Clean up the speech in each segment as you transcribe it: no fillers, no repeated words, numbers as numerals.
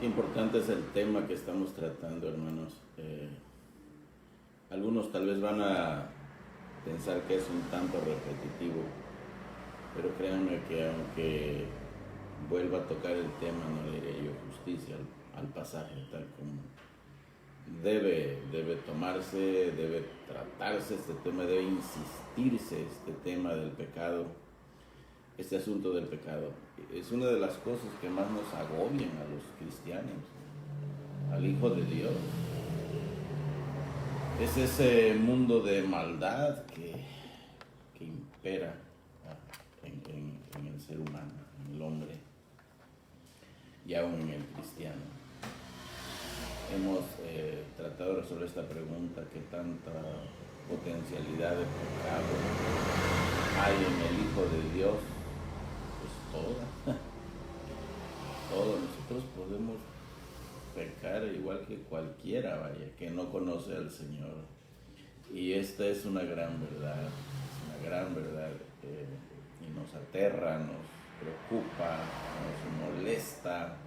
Qué importante es el tema que estamos tratando, hermanos. Algunos tal vez van a pensar que es un tanto repetitivo, pero créanme que aunque vuelva a tocar el tema, no le diré yo justicia al pasaje, tal como debe tomarse, debe tratarse este tema, debe insistirse este tema del pecado, este asunto del pecado. Es una de las cosas que más nos agobian a los cristianos, al Hijo de Dios. Es ese mundo de maldad que impera en el ser humano, en el hombre y aún en el cristiano. Hemos tratado de resolver esta pregunta: ¿qué tanta potencialidad de pecado hay en el Hijo de Dios? Pues toda. Todos nosotros podemos pecar igual que cualquiera, vaya, que no conoce al Señor. Y esta es una gran verdad, y nos aterra, nos preocupa, nos molesta.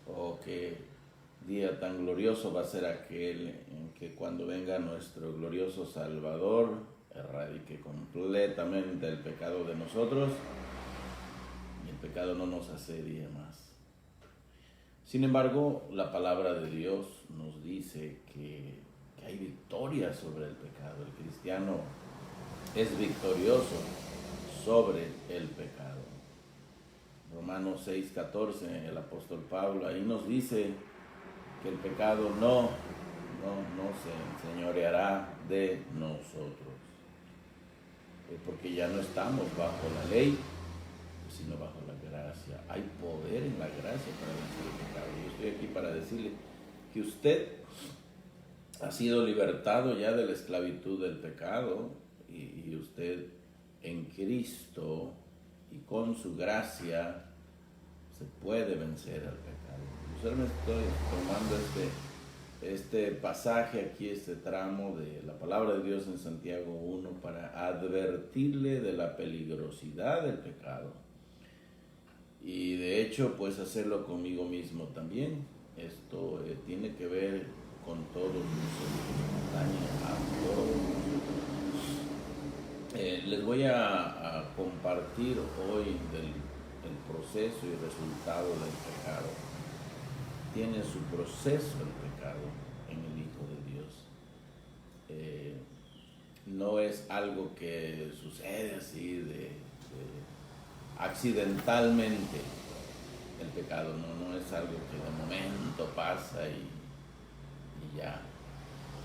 Oh, qué día tan glorioso va a ser aquel en que cuando venga nuestro glorioso Salvador, erradique completamente el pecado de nosotros y el pecado no nos asedie más. Sin embargo, la palabra de Dios nos dice que hay victoria sobre el pecado. El cristiano es victorioso sobre el pecado. Romanos 6:14, el apóstol Pablo ahí nos dice que el pecado no se enseñoreará de nosotros, porque ya no estamos bajo la ley, sino bajo la gracia. Hay poder en la gracia para vencer el pecado. Yo estoy aquí para decirle que usted ha sido libertado ya de la esclavitud del pecado, y usted en Cristo y con su gracia se puede vencer al pecado. Yo me estoy tomando este pasaje aquí, este tramo de la palabra de Dios en Santiago 1 para advertirle de la peligrosidad del pecado. Y de hecho, pues hacerlo conmigo mismo también. Esto tiene que ver con todos nosotros, a todos. Les voy a compartir hoy el proceso y resultado del pecado. Tiene su proceso el pecado en el Hijo de Dios. No es algo que sucede así accidentalmente. El pecado no es algo que de momento pasa y ya.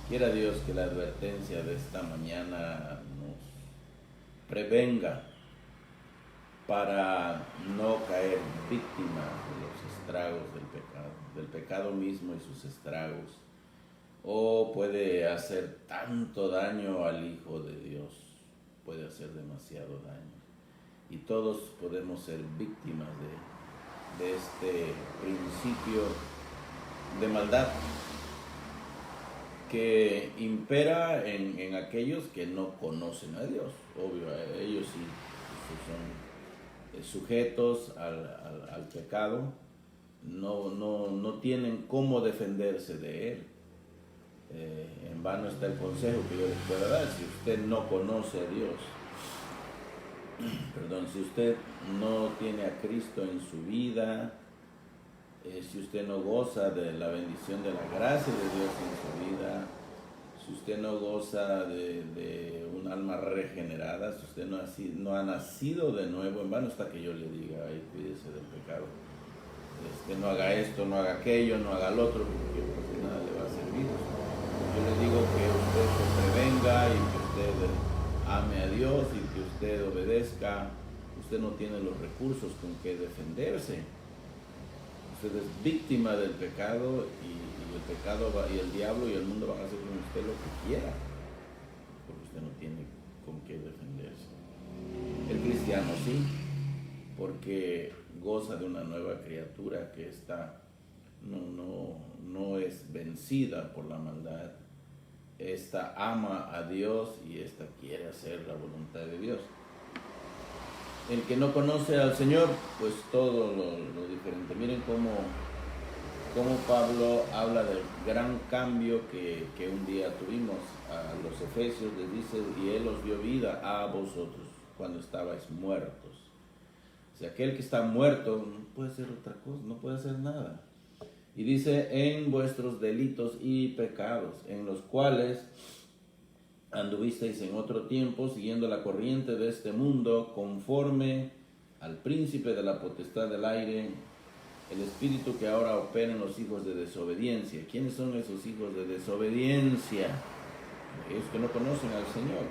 Quiera Dios que la advertencia de esta mañana nos prevenga para no caer víctimas de los estragos del pecado mismo y sus estragos. O puede hacer tanto daño al Hijo de Dios, puede hacer demasiado daño. Y todos podemos ser víctimas de este principio de maldad que impera en aquellos que no conocen a Dios. Obvio, ellos sí son sujetos al pecado, no tienen cómo defenderse de él. En vano está el consejo que yo les pueda dar. Si usted no conoce a Dios, si usted no tiene a Cristo en su vida, si usted no goza de la bendición de la gracia de Dios en su vida, si usted no goza de un alma regenerada, si usted no ha nacido de nuevo, en vano está que yo le diga: ay, cuídese del pecado, no haga esto, no haga aquello, no haga lo otro, porque pues de nada le va a servir. Yo le digo que usted se prevenga y que usted ame a Dios y que usted obedezca. Usted no tiene los recursos con que defenderse. Usted es víctima del pecado, y el pecado y el diablo y el mundo van a hacer con usted lo que quiera, porque usted no tiene con qué defenderse. El cristiano sí, porque goza de una nueva criatura que no es vencida por la maldad. Esta ama a Dios y esta quiere hacer la voluntad de Dios. El que no conoce al Señor, pues todo lo diferente. Miren cómo Pablo habla del gran cambio que un día tuvimos. A los Efesios les dice, y Él os dio vida a vosotros cuando estabais muertos. O sea, aquel que está muerto no puede hacer otra cosa, no puede hacer nada. Y dice, en vuestros delitos y pecados, en los cuales anduvisteis en otro tiempo, siguiendo la corriente de este mundo, conforme al príncipe de la potestad del aire, el espíritu que ahora opera en los hijos de desobediencia. ¿Quiénes son esos hijos de desobediencia? Aquellos que no conocen al Señor.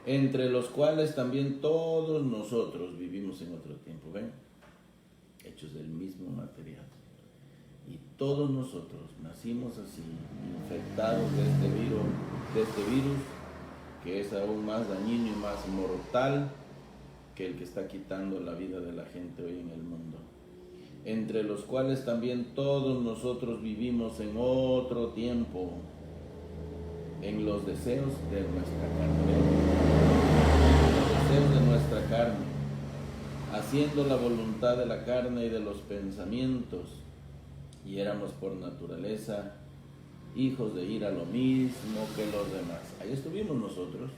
Entre los cuales también todos nosotros vivimos en otro tiempo. ¿Ven? Hechos del mismo material. Y todos nosotros nacimos así, infectados de este virus, que es aún más dañino y más mortal que el que está quitando la vida de la gente hoy en el mundo. Entre los cuales también todos nosotros vivimos en otro tiempo, en los deseos de nuestra carne, los deseos de nuestra carne, haciendo la voluntad de la carne y de los pensamientos, y éramos por naturaleza hijos de ira, lo mismo que los demás. Ahí estuvimos nosotros,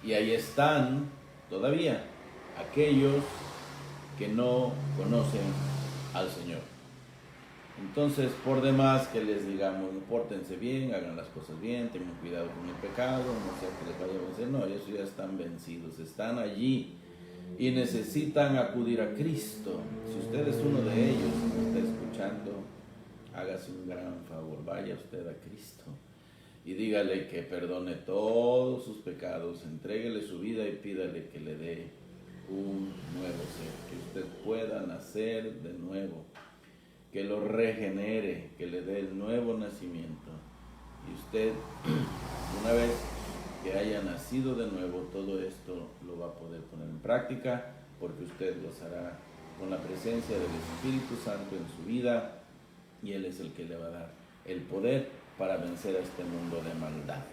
y ahí están todavía aquellos que no conocen al Señor. Entonces, por demás que les digamos, pórtense bien, hagan las cosas bien, tengan cuidado con el pecado, no sea que les vaya a vencer, no, ellos ya están vencidos, están allí y necesitan acudir a Cristo. Si usted es uno de ellos y me está escuchando, hágase un gran favor, vaya usted a Cristo y dígale que perdone todos sus pecados, entréguele su vida y pídale que le dé un nuevo ser, que usted pueda nacer de nuevo, que lo regenere, que le dé el nuevo nacimiento. Y usted, una vez que haya nacido de nuevo, todo esto lo va a poder poner en práctica, porque usted gozará con la presencia del Espíritu Santo en su vida, y Él es el que le va a dar el poder para vencer a este mundo de maldad.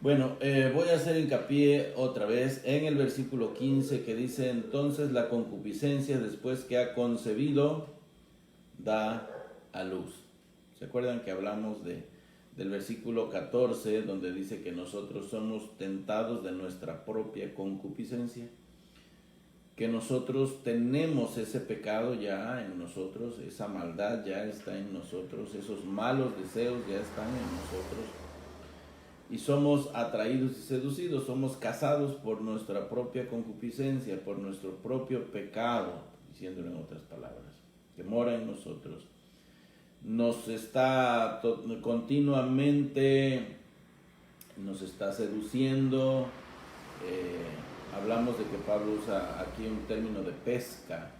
Bueno, voy a hacer hincapié otra vez en el versículo 15 que dice, entonces la concupiscencia después que ha concebido, da a luz. ¿Se acuerdan que hablamos del versículo 14 donde dice que nosotros somos tentados de nuestra propia concupiscencia? Que nosotros tenemos ese pecado ya en nosotros, esa maldad ya está en nosotros, esos malos deseos ya están en nosotros. Y somos atraídos y seducidos, somos cazados por nuestra propia concupiscencia, por nuestro propio pecado, diciéndolo en otras palabras, que mora en nosotros. Nos está continuamente, nos está seduciendo. Hablamos de que Pablo usa aquí un término de pesca,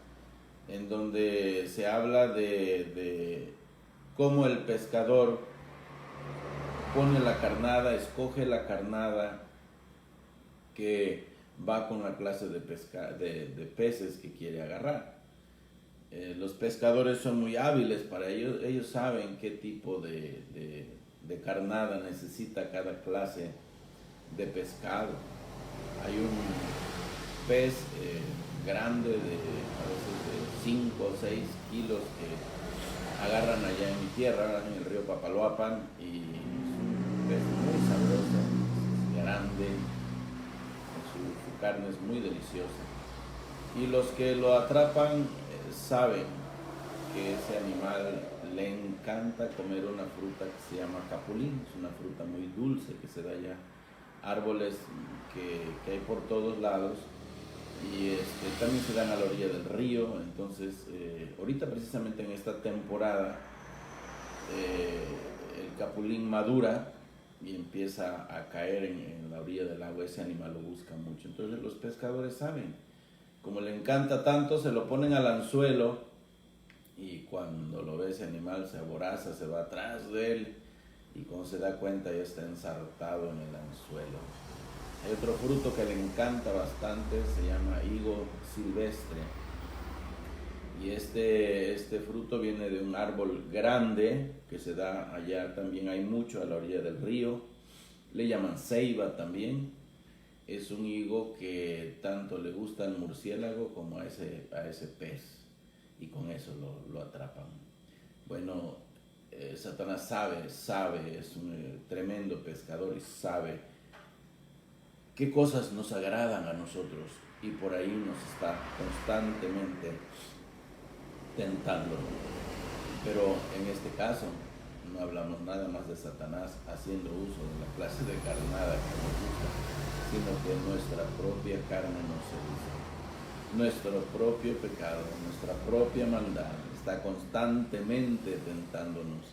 en donde se habla de cómo el pescador pone la carnada, escoge la carnada que va con la clase de peces que quiere agarrar. Los pescadores son muy hábiles para ellos, ellos saben qué tipo de carnada necesita cada clase de pescado. Hay un pez grande a veces de 5 o 6 kilos que agarran allá en mi tierra, en el río Papaloapan, y es muy sabroso, es grande, su carne es muy deliciosa. Y los que lo atrapan saben que ese animal le encanta comer una fruta que se llama capulín, es una fruta muy dulce que se da allá, árboles que hay por todos lados, y también se dan a la orilla del río. Entonces ahorita precisamente en esta temporada el capulín madura y empieza a caer en la orilla del agua. Ese animal lo busca mucho, entonces los pescadores saben, como le encanta tanto, se lo ponen al anzuelo, y cuando lo ve ese animal se aboraza, se va atrás de él, y cuando se da cuenta ya está ensartado en el anzuelo. Hay otro fruto que le encanta bastante, se llama higo silvestre, y este fruto viene de un árbol grande que se da allá, también hay mucho a la orilla del río, le llaman ceiba también, es un higo que tanto le gusta al murciélago como a ese pez, y con eso lo atrapan. Bueno, Satanás sabe, es un tremendo pescador y sabe qué cosas nos agradan a nosotros, y por ahí nos está constantemente tentando. Pero en este caso no hablamos nada más de Satanás haciendo uso de la clase de carnada que nos gusta, sino que nuestra propia carne nos seduce. Nuestro propio pecado, nuestra propia maldad está constantemente tentándonos,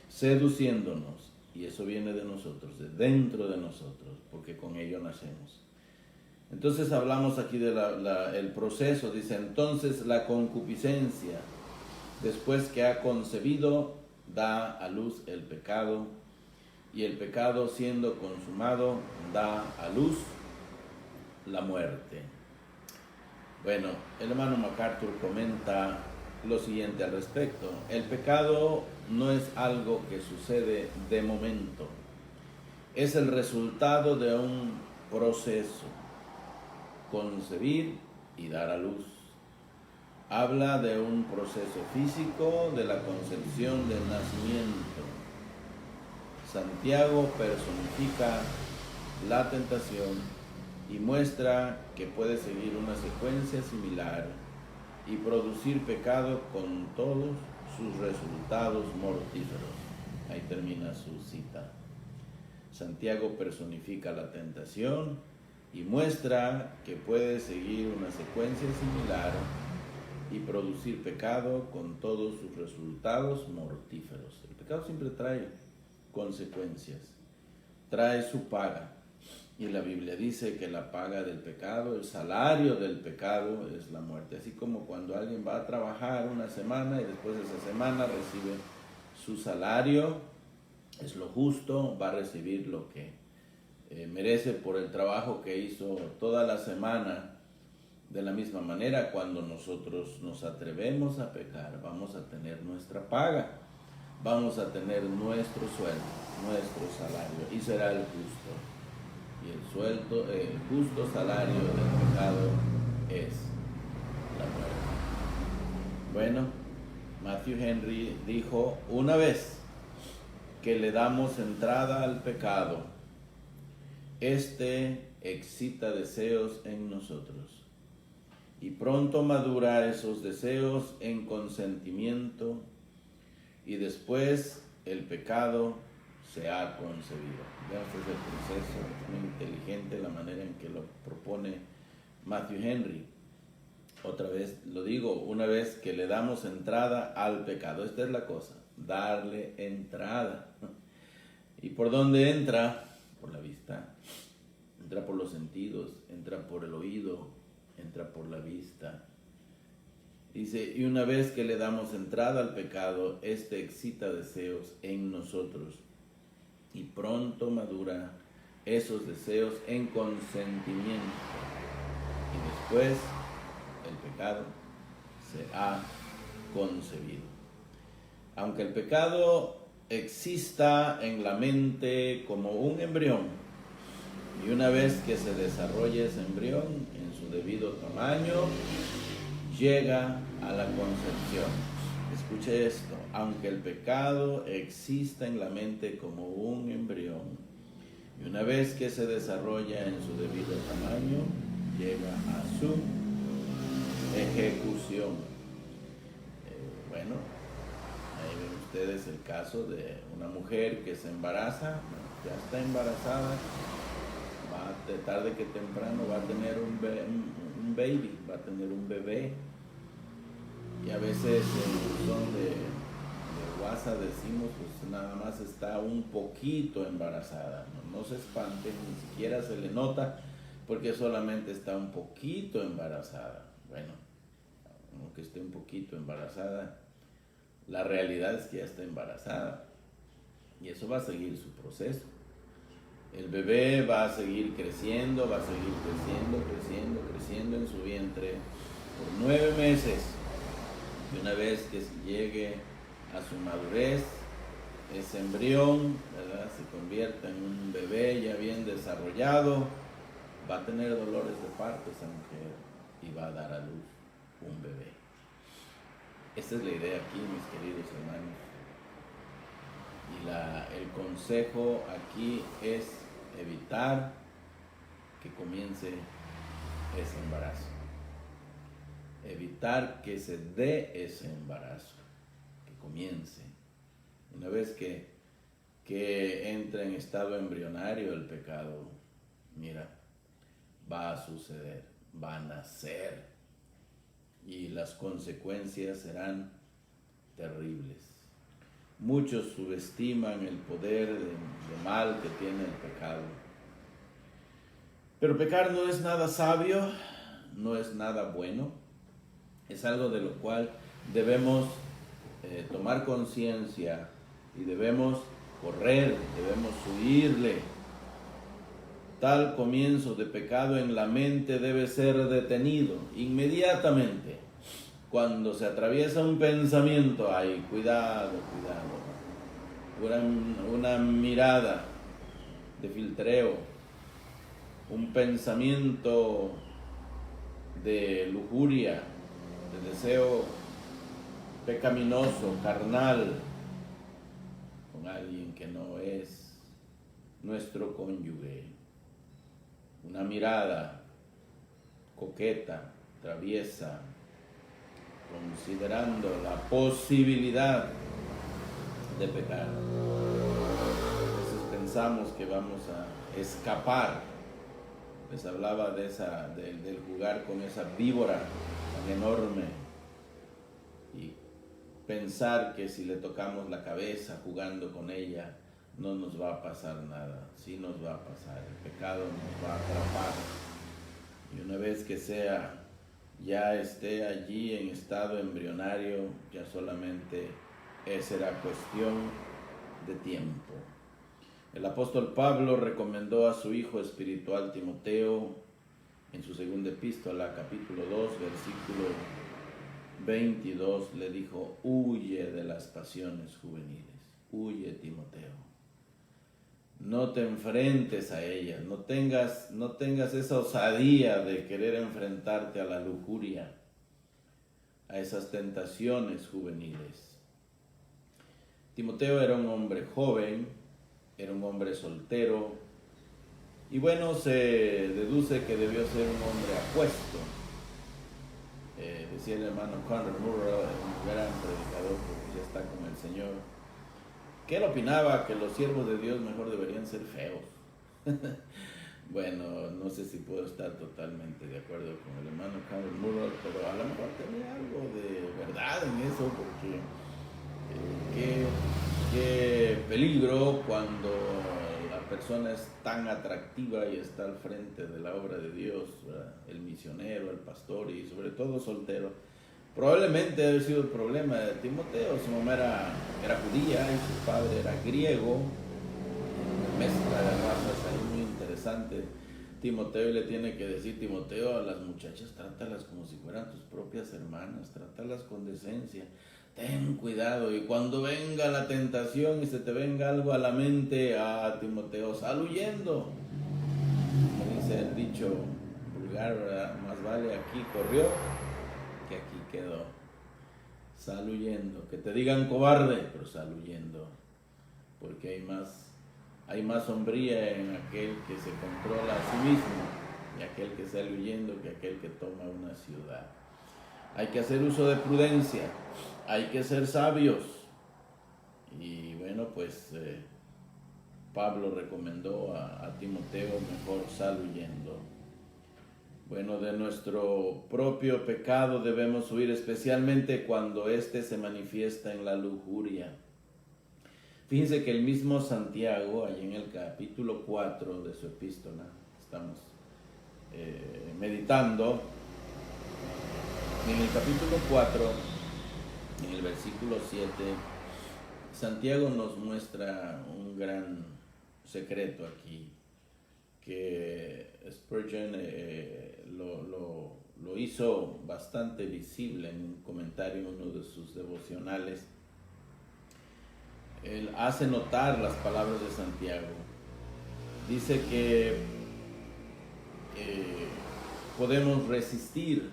seduciéndonos, y eso viene de nosotros, de dentro de nosotros, porque con ello nacemos. Entonces hablamos aquí del proceso, dice, entonces la concupiscencia, después que ha concebido, da a luz el pecado, y el pecado siendo consumado, da a luz la muerte. Bueno, el hermano MacArthur comenta lo siguiente al respecto. El pecado no es algo que sucede de momento, es el resultado de un proceso, concebir y dar a luz. Habla de un proceso físico de la concepción del nacimiento. Santiago personifica la tentación y muestra que puede seguir una secuencia similar y producir pecado con todos sus resultados mortíferos. Ahí termina su cita. Santiago personifica la tentación y muestra que puede seguir una secuencia similar y producir pecado con todos sus resultados mortíferos. El pecado siempre trae consecuencias, trae su paga. Y la Biblia dice que la paga del pecado, el salario del pecado es la muerte. Así como cuando alguien va a trabajar una semana y después de esa semana recibe su salario, es lo justo, va a recibir lo que merece por el trabajo que hizo toda la semana. De la misma manera, cuando nosotros nos atrevemos a pecar, vamos a tener nuestra paga, vamos a tener nuestro sueldo, nuestro salario, y será el justo. Y el justo salario del pecado es la muerte. Bueno, Matthew Henry dijo, una vez que le damos entrada al pecado, este excita deseos en nosotros y pronto madura esos deseos en consentimiento, y después el pecado se ha concebido. Ya este es el proceso, es muy inteligente la manera en que lo propone Matthew Henry. Otra vez lo digo, una vez que le damos entrada al pecado, esta es la cosa, darle entrada. ¿Y por dónde entra? Por la vista, entra por los sentidos, entra por el oído, entra por la vista. Dice, y una vez que le damos entrada al pecado, este excita deseos en nosotros y pronto madura esos deseos en consentimiento, y después el pecado se ha concebido. Aunque el pecado exista en la mente como un embrión, y una vez que se desarrolla ese embrión en su debido tamaño, llega a la concepción. Escuche esto, aunque el pecado exista en la mente como un embrión, y una vez que se desarrolla en su debido tamaño, llega a su ejecución. Bueno, ahí ven ustedes el caso de una mujer que se embaraza, ya está embarazada, de tarde que temprano va a tener un baby, va a tener un bebé. Y a veces en son de WhatsApp decimos, pues nada más está un poquito embarazada. No se espante, ni siquiera se le nota, porque solamente está un poquito embarazada. Bueno, aunque esté un poquito embarazada, la realidad es que ya está embarazada. Y eso va a seguir su proceso. El bebé va a seguir creciendo, va a seguir creciendo en su vientre por 9 meses. Y una vez que llegue a su madurez, ese embrión, ¿verdad?, se convierta en un bebé ya bien desarrollado, va a tener dolores de parto esa mujer y va a dar a luz un bebé. Esta es la idea aquí, mis queridos hermanos. Y el consejo aquí es evitar que comience ese embarazo. Evitar que se dé ese embarazo, que comience. Una vez que entra en estado embrionario el pecado, mira, va a suceder, va a nacer y las consecuencias serán terribles. Muchos subestiman el poder de mal que tiene el pecado. Pero pecar no es nada sabio, no es nada bueno. Es algo de lo cual debemos tomar conciencia y debemos correr, debemos huirle. Tal comienzo de pecado en la mente debe ser detenido inmediatamente. Cuando se atraviesa un pensamiento, ay, cuidado, una mirada de filtreo, un pensamiento de lujuria, de deseo pecaminoso, carnal, con alguien que no es nuestro cónyuge, una mirada coqueta, traviesa, considerando la posibilidad de pecar. Entonces pensamos que vamos a escapar. Les hablaba del jugar con esa víbora tan enorme y pensar que si le tocamos la cabeza jugando con ella no nos va a pasar nada. Sí nos va a pasar, el pecado nos va a atrapar. Y una vez que ya esté allí en estado embrionario, ya solamente será cuestión de tiempo. El apóstol Pablo recomendó a su hijo espiritual Timoteo en su segunda epístola, capítulo 2, versículo 22, le dijo: huye de las pasiones juveniles, huye, Timoteo. No te enfrentes a ellas, no tengas esa osadía de querer enfrentarte a la lujuria, a esas tentaciones juveniles. Timoteo era un hombre joven, era un hombre soltero, y bueno, se deduce que debió ser un hombre apuesto. Decía el hermano Conrad Murrell, un gran predicador que ya está con el Señor, que él opinaba que los siervos de Dios mejor deberían ser feos. Bueno, no sé si puedo estar totalmente de acuerdo con el hermano Conrad Murrell, pero a lo mejor tenía algo de verdad en eso, porque qué peligro cuando la persona es tan atractiva y está al frente de la obra de Dios, ¿verdad? El misionero, el pastor y sobre todo soltero. Probablemente debe haber sido el problema de Timoteo. Su mamá era judía y su padre era griego, una mezcla de razas ahí muy interesante. Timoteo le tiene que decir: Timoteo, a las muchachas trátalas como si fueran tus propias hermanas, trátalas con decencia, ten cuidado, y cuando venga la tentación y se te venga algo a la mente, Timoteo, sal huyendo. Como dice el dicho vulgar, ¿verdad? Más vale aquí corrió que aquí quedó. Sal huyendo, que te digan cobarde, pero sal huyendo, porque hay más hombría en aquel que se controla a sí mismo y aquel que sale huyendo que aquel que toma una ciudad. Hay que hacer uso de prudencia, hay que ser sabios. Y bueno, pues Pablo recomendó a Timoteo: mejor sal huyendo. Bueno, de nuestro propio pecado debemos huir, especialmente cuando éste se manifiesta en la lujuria. Fíjense que el mismo Santiago, allí en el capítulo 4 de su epístola, estamos meditando, en el capítulo 4, en el versículo 7, Santiago nos muestra un gran secreto aquí, que Spurgeon lo hizo bastante visible en un comentario en uno de sus devocionales. Él hace notar las palabras de Santiago. Dice que podemos resistir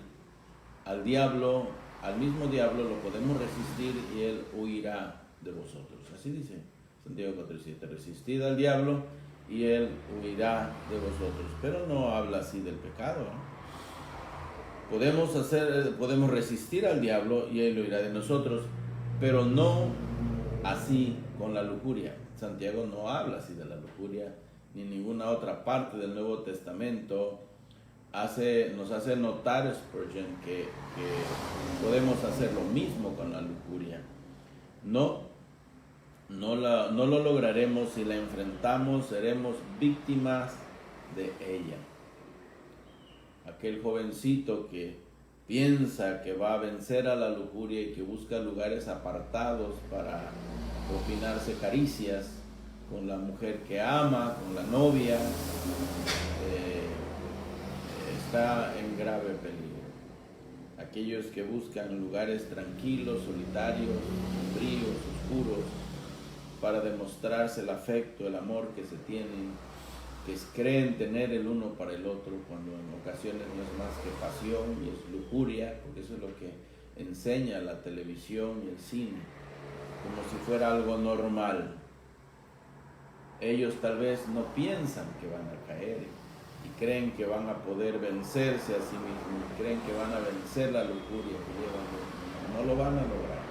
al diablo, al mismo diablo lo podemos resistir y él huirá de vosotros. Así dice Santiago 4:7, resistid al diablo y él huirá de vosotros. Pero no habla así del pecado, ¿no? Podemos resistir al diablo y él huirá de nosotros, pero no así con la lujuria. Santiago no habla así de la lujuria, ni ninguna otra parte del Nuevo Testamento nos hace notar Spurgeon que podemos hacer lo mismo con la lujuria. No lo lograremos. Si la enfrentamos, seremos víctimas de ella. Aquel jovencito que piensa que va a vencer a la lujuria y que busca lugares apartados para propinarse caricias con la mujer que ama, con la novia, está en grave peligro. Aquellos que buscan lugares tranquilos, solitarios, fríos, oscuros, para demostrarse el afecto, el amor que se tienen, que creen tener el uno para el otro, cuando en ocasiones no es más que pasión y es lujuria, porque eso es lo que enseña la televisión y el cine, como si fuera algo normal. Ellos tal vez no piensan que van a caer y creen que van a poder vencerse a sí mismos, creen que van a vencer la lujuria que llevan dentro. No lo van a lograr.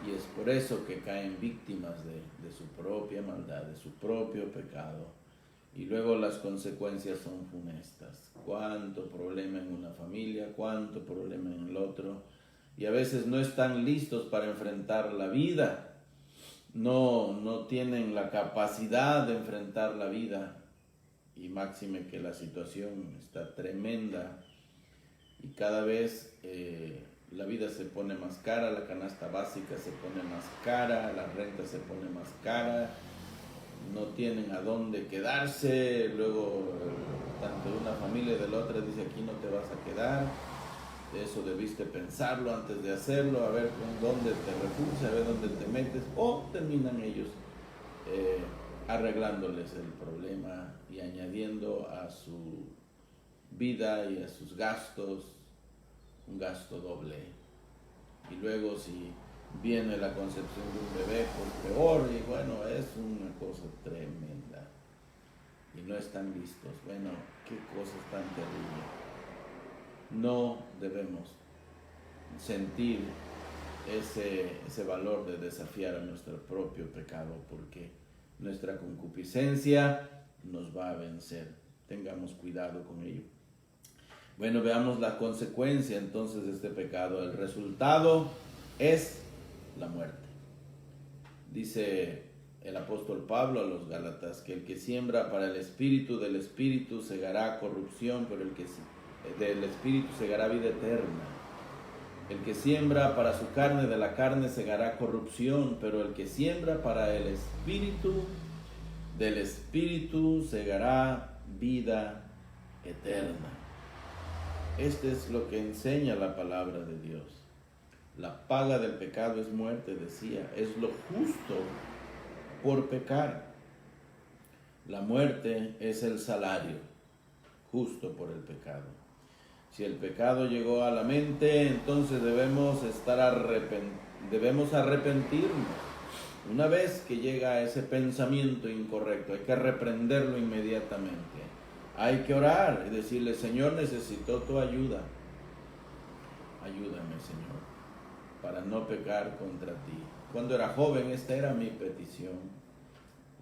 Y es por eso que caen víctimas de su propia maldad, de su propio pecado. Y luego las consecuencias son funestas. Cuánto problema en una familia, cuánto problema en el otro. Y a veces no están listos para enfrentar la vida. No tienen la capacidad de enfrentar la vida. Y máxime que la situación está tremenda. Y cada vez la vida se pone más cara, la canasta básica se pone más cara, la renta se pone más cara, no tienen a dónde quedarse, luego tanto de una familia y de la otra dice aquí no te vas a quedar, eso debiste pensarlo antes de hacerlo, a ver con dónde te refugias, a ver dónde te metes, o terminan ellos arreglándoles el problema y añadiendo a su vida y a sus gastos un gasto doble. Y luego si viene la concepción de un bebé, pues peor, y bueno, es una cosa tremenda. Y no están listos. Bueno, qué cosa tan terrible. No debemos sentir ese valor de desafiar a nuestro propio pecado, porque nuestra concupiscencia nos va a vencer. Tengamos cuidado con ello. Bueno, veamos la consecuencia entonces de este pecado. El resultado es la muerte. Dice el apóstol Pablo a los Gálatas que el que siembra para el espíritu, del espíritu segará corrupción, pero el que del espíritu segará vida eterna. El que siembra para su carne, de la carne segará corrupción, pero el que siembra para el espíritu, del espíritu segará vida eterna. Este es lo que enseña la palabra de Dios. La paga del pecado es muerte, decía. Es lo justo por pecar. La muerte es el salario justo por el pecado. Si el pecado llegó a la mente, entonces debemos arrepentirnos. Una vez que llega ese pensamiento incorrecto, hay que reprenderlo inmediatamente. Hay que orar y decirle, Señor, necesito tu ayuda. Ayúdame, Señor, para no pecar contra ti. Cuando era joven, esta era mi petición.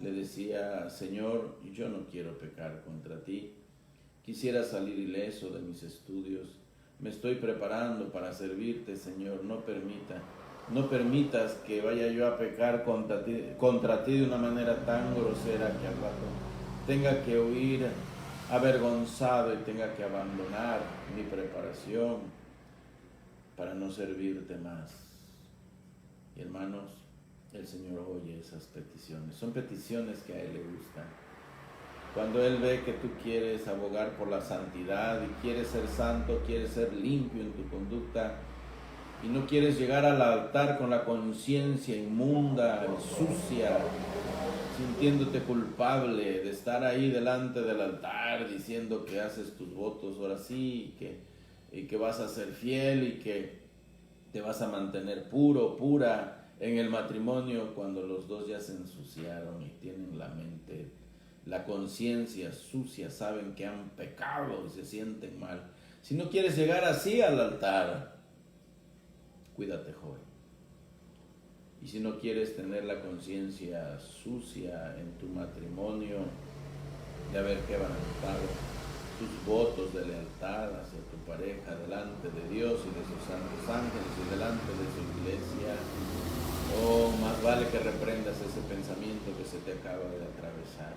Le decía, Señor, yo no quiero pecar contra ti. Quisiera salir ileso de mis estudios. Me estoy preparando para servirte, Señor. No permitas que vaya yo a pecar contra ti de una manera tan grosera que al rato tenga que huir avergonzado y tenga que abandonar mi preparación para no servirte más. Y hermanos, el Señor oye esas peticiones. Son peticiones que a Él le gustan. Cuando Él ve que tú quieres abogar por la santidad y quieres ser santo, quieres ser limpio en tu conducta, y no quieres llegar al altar con la conciencia inmunda, sucia, sintiéndote culpable de estar ahí delante del altar diciendo que haces tus votos ahora sí y que vas a ser fiel y que te vas a mantener puro, pura en el matrimonio, cuando los dos ya se ensuciaron y tienen la mente, la conciencia sucia, saben que han pecado y se sienten mal. Si no quieres llegar así al altar, cuídate, joven. Y si no quieres tener la conciencia sucia en tu matrimonio, de haber quebrantado tus votos de lealtad hacia tu pareja delante de Dios y de sus santos ángeles y delante de su iglesia, más vale que reprendas ese pensamiento que se te acaba de atravesar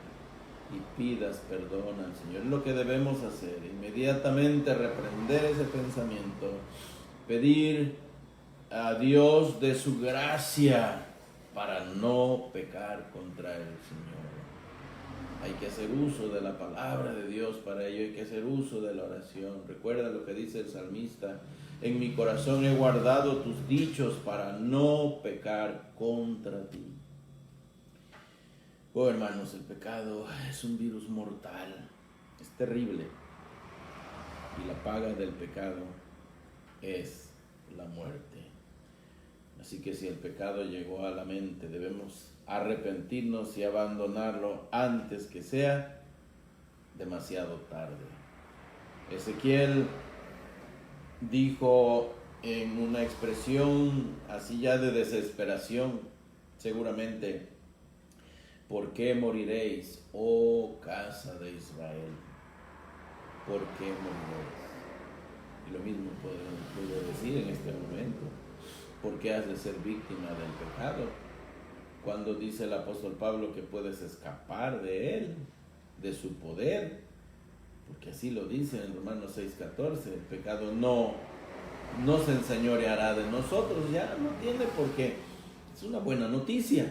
y pidas perdón al Señor. Es lo que debemos hacer, inmediatamente reprender ese pensamiento, pedir a Dios de su gracia para no pecar contra el Señor. Hay que hacer uso de la palabra de Dios para ello, hay que hacer uso de la oración. Recuerda lo que dice el salmista: en mi corazón he guardado tus dichos para no pecar contra ti. Oh, hermanos, el pecado es un virus mortal, es terrible, y la paga del pecado es la muerte. Así que si el pecado llegó a la mente, debemos arrepentirnos y abandonarlo antes que sea demasiado tarde. Ezequiel dijo en una expresión así ya de desesperación, seguramente: ¿por qué moriréis, oh casa de Israel? ¿Por qué moriréis? Y lo mismo puedo decir en este momento. ¿Por qué has de ser víctima del pecado? Cuando dice el apóstol Pablo que puedes escapar de él, de su poder, porque así lo dice en Romanos 6:14, el pecado no se enseñoreará de nosotros, ya no tiene por qué. Es una buena noticia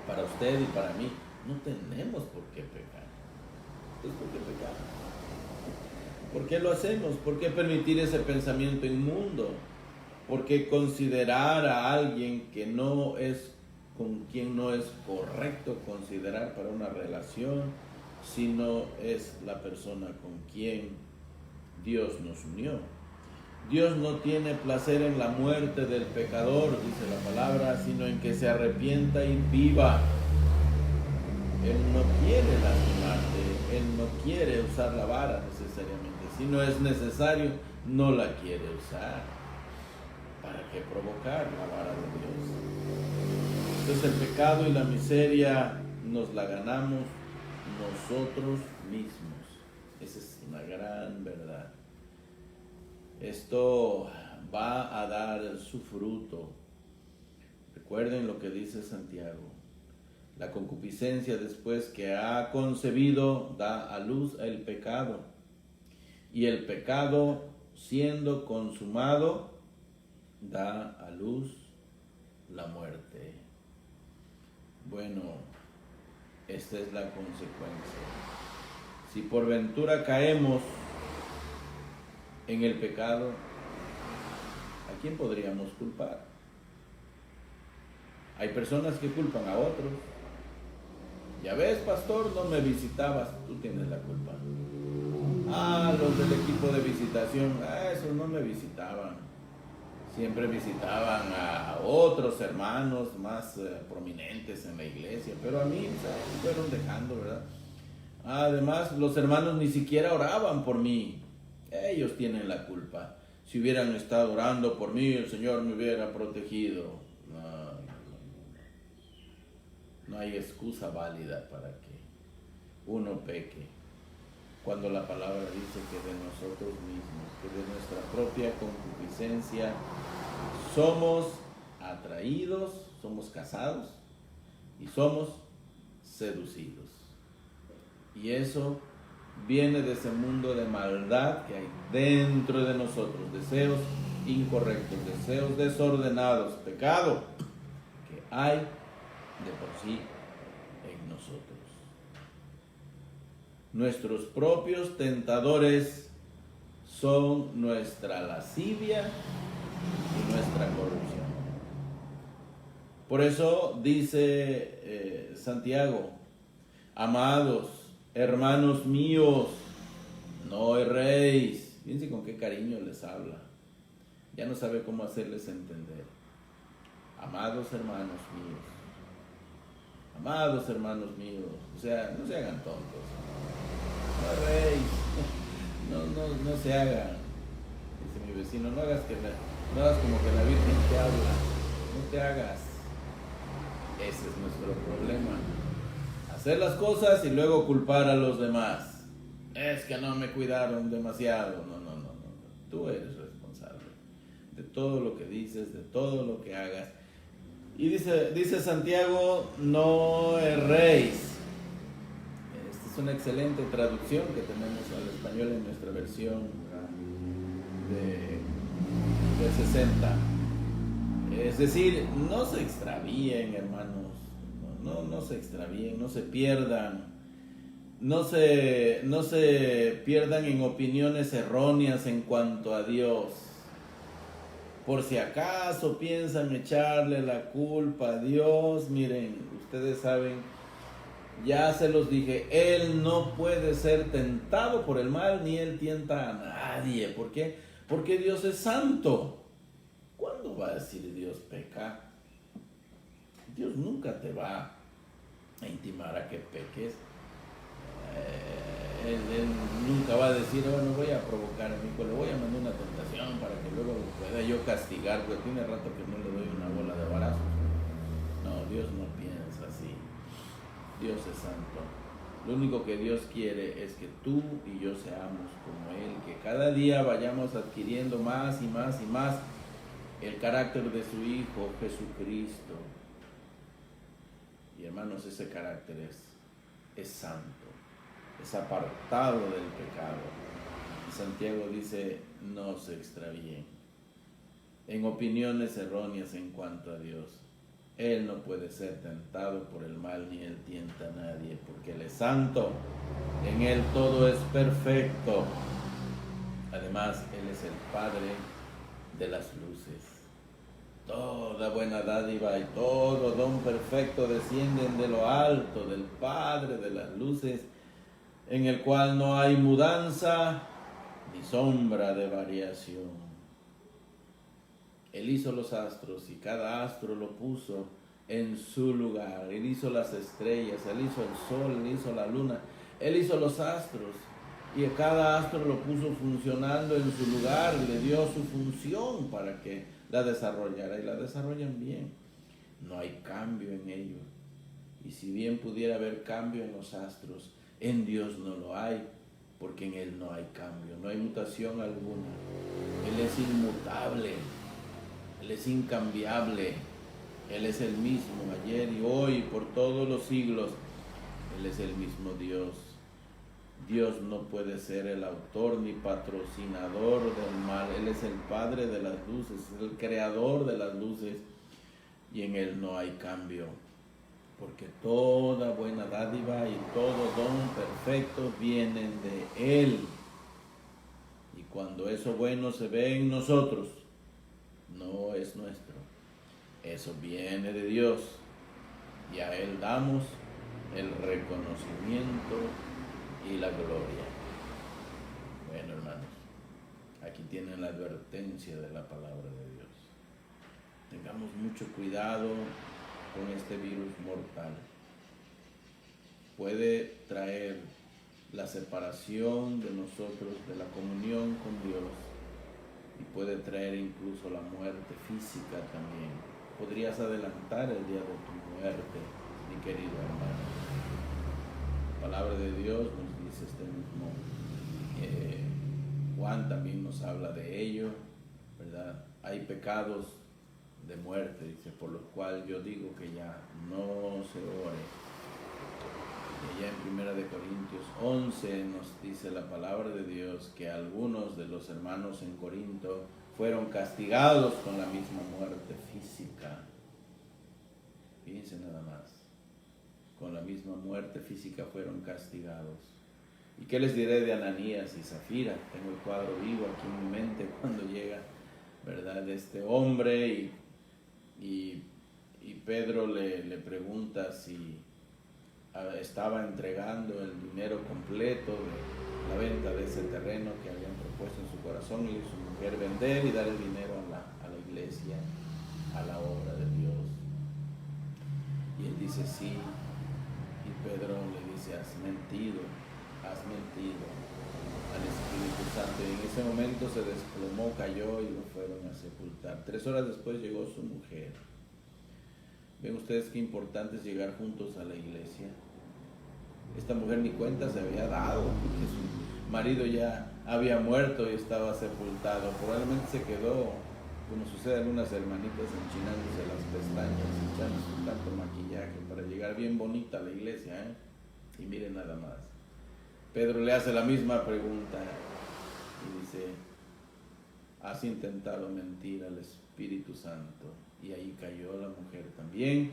para usted y para mí. No tenemos por qué pecar. Entonces, ¿por qué pecar? ¿Por qué lo hacemos? ¿Por qué permitir ese pensamiento inmundo? ¿Por qué considerar a alguien que no es, con quien no es correcto considerar para una relación, si no es la persona con quien Dios nos unió? Dios no tiene placer en la muerte del pecador, dice la palabra, sino en que se arrepienta y viva. Él no quiere lastimarte, Él no quiere usar la vara necesariamente. Si no es necesario, no la quiere usar. ¿Para qué provocar la vara de Dios? Entonces el pecado y la miseria nos la ganamos nosotros mismos. Esa es una gran verdad. Esto va a dar su fruto. Recuerden lo que dice Santiago: la concupiscencia, después que ha concebido, da a luz el pecado, y el pecado, siendo consumado, da a luz la muerte. Bueno, esta es la consecuencia. Si por ventura caemos en el pecado, ¿a quién podríamos culpar? Hay personas que culpan a otros. Ya ves, pastor, no me visitabas, tú tienes la culpa. Los del equipo de visitación, esos no me visitaban. Siempre visitaban a otros hermanos más prominentes en la iglesia, pero a mí me fueron dejando, ¿verdad? Además, los hermanos ni siquiera oraban por mí. Ellos tienen la culpa. Si hubieran estado orando por mí, el Señor me hubiera protegido. No hay excusa válida para que uno peque, cuando la palabra dice que de nosotros mismos, que de nuestra propia concupiscencia somos atraídos, somos casados y somos seducidos. Y eso viene de ese mundo de maldad que hay dentro de nosotros, deseos incorrectos, deseos desordenados, pecado que hay de por sí en nosotros. Nuestros propios tentadores son nuestra lascivia y nuestra corrupción. Por eso dice Santiago: amados, hermanos míos, no erréis. Fíjense con qué cariño les habla. Ya no sabe cómo hacerles entender. Amados hermanos míos. Amados hermanos míos. O sea, no se hagan tontos. No erréis. No se hagan. Dice mi vecino, no hagas como que la Virgen te habla. No te hagas. Ese es nuestro problema. Hacer las cosas y luego culpar a los demás. Es que no me cuidaron demasiado. No. Tú eres responsable de todo lo que dices, de todo lo que hagas. Y dice Santiago, no erréis. Esta es una excelente traducción que tenemos al español en nuestra versión de 60. Es decir, no se extravíen, hermanos. No se extravíen, no se pierdan. No se pierdan en opiniones erróneas en cuanto a Dios. Por si acaso piensan echarle la culpa a Dios, miren, ustedes saben, ya se los dije, Él no puede ser tentado por el mal, ni Él tienta a nadie. ¿Por qué? Porque Dios es santo. ¿Cuándo va a decir Dios peca? Dios nunca te va a intimar a que peques. Él nunca va a decir, bueno, voy a provocar a mi hijo, le voy a mandar una tentación para que luego lo pueda yo castigar, porque tiene rato que no le doy una bola de barazos. No, Dios no piensa así. Dios es santo. Lo único que Dios quiere es que tú y yo seamos como Él, que cada día vayamos adquiriendo más y más y más el carácter de su Hijo Jesucristo. Y hermanos, ese carácter es santo, es apartado del pecado. Y Santiago dice, no se extravíen en opiniones erróneas en cuanto a Dios. Él no puede ser tentado por el mal, ni Él tienta a nadie, porque Él es santo, en Él todo es perfecto. Además, Él es el Padre de las luces. Toda buena dádiva y todo don perfecto descienden de lo alto, del Padre de las luces, en el cual no hay mudanza ni sombra de variación. Él hizo los astros y cada astro lo puso en su lugar. Él hizo las estrellas, Él hizo el sol, Él hizo la luna, Él hizo los astros. Y cada astro lo puso funcionando en su lugar, le dio su función para que la desarrollara, y la desarrollan bien. No hay cambio en ello. Y si bien pudiera haber cambio en los astros, en Dios no lo hay, porque en Él no hay cambio, no hay mutación alguna. Él es inmutable, Él es incambiable, Él es el mismo ayer y hoy, por todos los siglos. Él es el mismo Dios. Dios no puede ser el autor ni patrocinador del mal. Él es el Padre de las luces, es el creador de las luces, y en Él no hay cambio, porque toda buena dádiva y todo don perfecto vienen de Él. Y cuando eso bueno se ve en nosotros, no es nuestro, eso viene de Dios, y a Él damos el reconocimiento y la gloria. Bueno, hermanos, aquí tienen la advertencia de la palabra de Dios. Tengamos mucho cuidado con este virus mortal. Puede traer la separación de nosotros, de la comunión con Dios, y puede traer incluso la muerte física también. Podrías adelantar el día de tu muerte, mi querido hermano. La palabra de Dios nos dice este mismo, Juan también nos habla de ello, ¿verdad? Hay pecados de muerte, dice, por los cuales yo digo que ya no se ore. Y ya en 1 Corintios 11 nos dice la palabra de Dios que algunos de los hermanos en Corinto fueron castigados con la misma muerte física. Fíjense nada más. Con la misma muerte física fueron castigados. ¿Y qué les diré de Ananías y Zafira? Tengo el cuadro vivo aquí en mi mente cuando llega, ¿verdad?, de este hombre, y Pedro le pregunta si estaba entregando el dinero completo de la venta de ese terreno que habían propuesto en su corazón, y su mujer vender y dar el dinero a la iglesia, a la obra de Dios. Y él dice sí, y Pedro le dice, has mentido al Espíritu Santo. Y en ese momento se desplomó, cayó y lo fueron a sepultar. 3 horas después llegó su mujer. ¿Ven ustedes qué importante es llegar juntos a la iglesia? Esta mujer ni cuenta se había dado, porque su marido ya había muerto y estaba sepultado. Probablemente se quedó, como sucede a algunas hermanitas, enchinándose las pestañas, echándose tanto maquillaje para llegar bien bonita a la iglesia, ¿eh? Y miren nada más. Pedro le hace la misma pregunta y dice, has intentado mentir al Espíritu Santo. Y ahí cayó la mujer también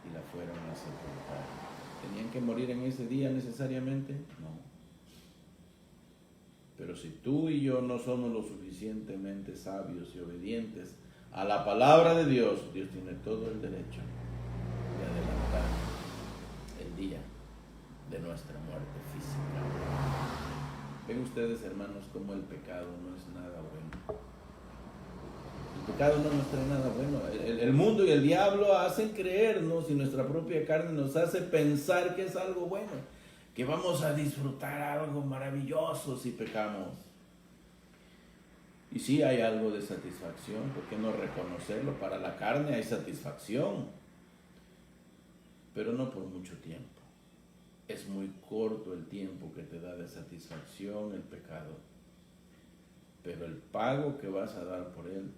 y la fueron a sepultar. ¿Tenían que morir en ese día necesariamente? No. Pero si tú y yo no somos lo suficientemente sabios y obedientes a la palabra de Dios, Dios tiene todo el derecho de adelantar el día de nuestra muerte física. Ven ustedes, hermanos, cómo el pecado no es nada bueno. El pecado no nos trae nada bueno. El mundo y el diablo hacen creernos, y nuestra propia carne nos hace pensar que es algo bueno, que vamos a disfrutar algo maravilloso si pecamos. Y sí hay algo de satisfacción, ¿por qué no reconocerlo? Para la carne hay satisfacción, pero no por mucho tiempo. Es muy corto el tiempo que te da de satisfacción el pecado, pero el pago que vas a dar por él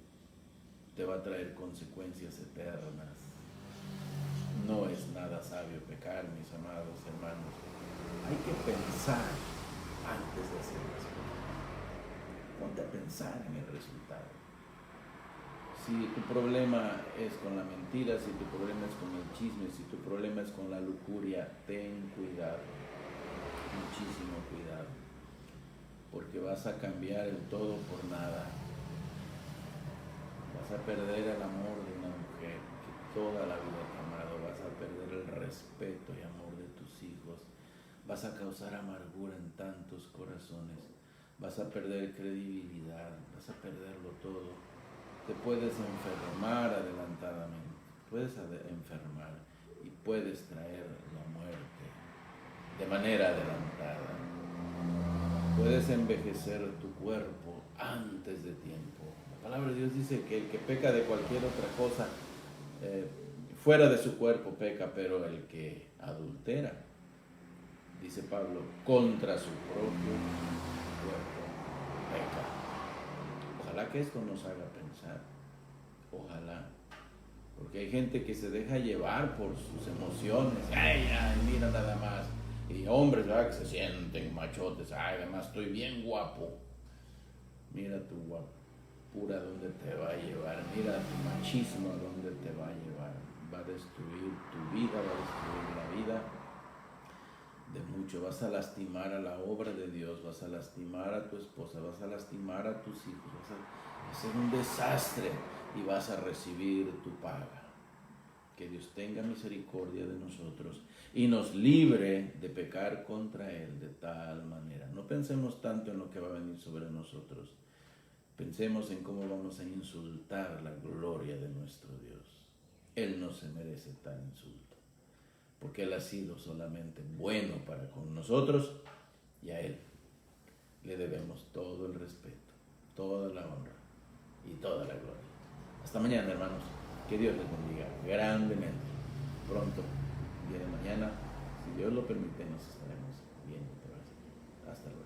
te va a traer consecuencias eternas. No es nada sabio pecar, mis amados hermanos. Hay que pensar antes de hacer las cosas. Ponte a pensar en el resultado. Si tu problema es con la mentira, si tu problema es con el chisme, si tu problema es con la lujuria, ten cuidado, muchísimo cuidado, porque vas a cambiar el todo por nada. Vas a perder el amor de una mujer que toda la vida te ha amado, vas a perder el respeto y amor de tus hijos, vas a causar amargura en tantos corazones, vas a perder credibilidad, vas a perderlo todo. Te puedes enfermar adelantadamente, puedes enfermar y puedes traer la muerte de manera adelantada. Puedes envejecer tu cuerpo antes de tiempo. La palabra de Dios dice que el que peca de cualquier otra cosa, fuera de su cuerpo peca, pero el que adultera, dice Pablo, contra su propio cuerpo peca. Ojalá que esto nos haga pensar, ojalá, porque hay gente que se deja llevar por sus emociones. Ay, mira nada más. Y hombres, ¿verdad?, que se sienten machotes. Ay, además estoy bien guapo. Mira tu guapura a dónde te va a llevar. Mira tu machismo a dónde te va a llevar. Va a destruir tu vida, va a destruir la vida de mucho. Vas a lastimar a la obra de Dios, vas a lastimar a tu esposa, vas a lastimar a tus hijos, vas a hacer un desastre y vas a recibir tu paga. Que Dios tenga misericordia de nosotros y nos libre de pecar contra Él de tal manera. No pensemos tanto en lo que va a venir sobre nosotros. Pensemos en cómo vamos a insultar la gloria de nuestro Dios. Él no se merece tal insulto, porque Él ha sido solamente bueno para con nosotros, y a Él le debemos todo el respeto, toda la honra y toda la gloria. Hasta mañana, hermanos. Que Dios les bendiga grandemente. Pronto, día de mañana, si Dios lo permite, nos estaremos viendo otra vez. Hasta luego.